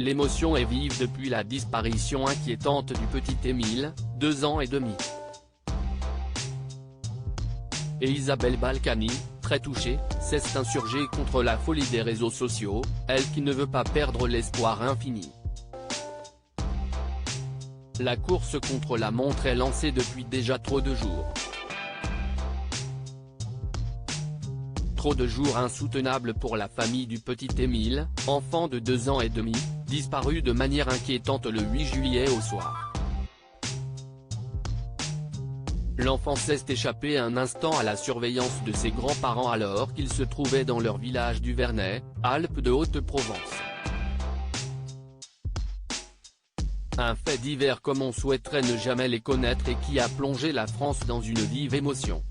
L'émotion est vive depuis la disparition inquiétante du petit Émile, 2 ans et demi. Et Isabelle Balkany, très touchée, s'est insurgée contre la folie des réseaux sociaux, elle qui ne veut pas perdre l'espoir infini. La course contre la montre est lancée depuis déjà trop de jours. Trop de jours insoutenables pour la famille du petit Émile, enfant de 2 ans et demi, disparu de manière inquiétante le 8 juillet au soir. L'enfant s'est échappé un instant à la surveillance de ses grands-parents alors qu'ils se trouvaient dans leur village du Vernet, Alpes de Haute-Provence. Un fait divers comme on souhaiterait ne jamais les connaître et qui a plongé la France dans une vive émotion.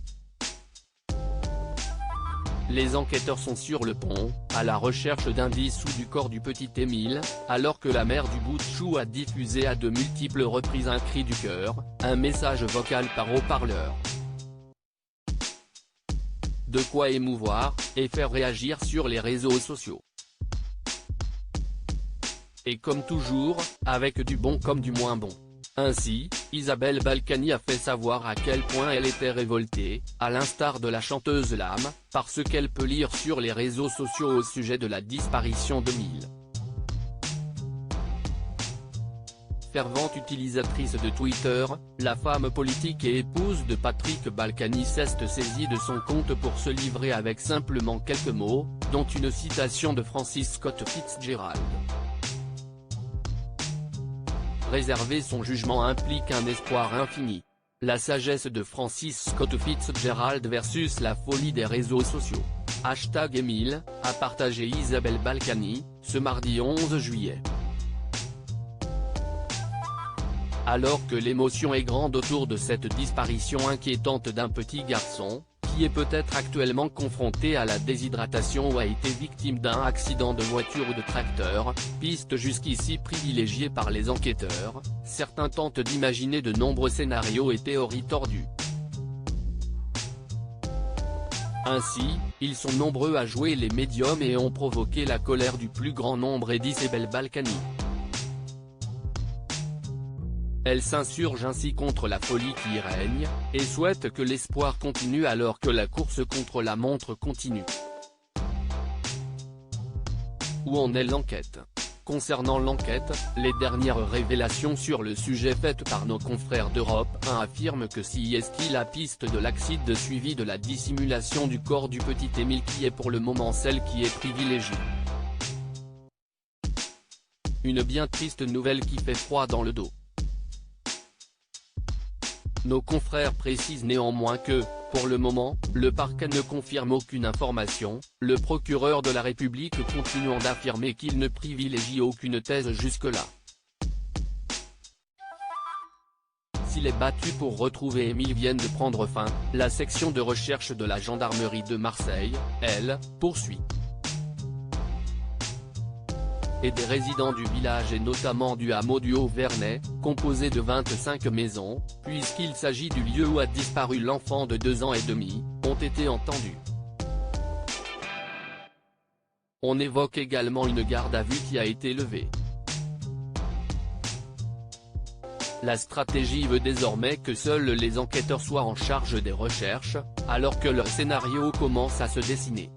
Les enquêteurs sont sur le pont, à la recherche d'indices sous du corps du petit Émile, alors que la mère du bout de chou a diffusé à de multiples reprises un cri du cœur, un message vocal par haut-parleur. De quoi émouvoir, et faire réagir sur les réseaux sociaux. Et comme toujours, avec du bon comme du moins bon. Ainsi, Isabelle Balkany a fait savoir à quel point elle était révoltée, à l'instar de la chanteuse Lame, par ce qu'elle peut lire sur les réseaux sociaux au sujet de la disparition d'Émile. Fervente utilisatrice de Twitter, la femme politique et épouse de Patrick Balkany s'est saisie de son compte pour se livrer avec simplement quelques mots, dont une citation de Francis Scott Fitzgerald. Réserver son jugement implique un espoir infini. La sagesse de Francis Scott Fitzgerald versus la folie des réseaux sociaux. #Émile, a partagé Isabelle Balkany, ce mardi 11 juillet. Alors que l'émotion est grande autour de cette disparition inquiétante d'un petit garçon, qui est peut-être actuellement confronté à la déshydratation ou a été victime d'un accident de voiture ou de tracteur, piste jusqu'ici privilégiée par les enquêteurs, certains tentent d'imaginer de nombreux scénarios et théories tordues. Ainsi, ils sont nombreux à jouer les médiums et ont provoqué la colère du plus grand nombre et d'Isabelle Balkany. Elle s'insurge ainsi contre la folie qui y règne, et souhaite que l'espoir continue alors que la course contre la montre continue. Où en est l'enquête? Concernant l'enquête, les dernières révélations sur le sujet faites par nos confrères d'Europe 1 affirment que si est la piste de l'accident suivi de la dissimulation du corps du petit Émile qui est pour le moment celle qui est privilégiée. Une bien triste nouvelle qui fait froid dans le dos. Nos confrères précisent néanmoins que, pour le moment, le parquet ne confirme aucune information, le procureur de la République continuant d'affirmer qu'il ne privilégie aucune thèse jusque-là. Si les battues pour retrouver Émile viennent de prendre fin, la section de recherche de la gendarmerie de Marseille, elle, poursuit. Et des résidents du village et notamment du hameau du Haut-Vernet, composé de 25 maisons, puisqu'il s'agit du lieu où a disparu l'enfant de 2 ans et demi, ont été entendus. On évoque également une garde à vue qui a été levée. La stratégie veut désormais que seuls les enquêteurs soient en charge des recherches, alors que leur scénario commence à se dessiner.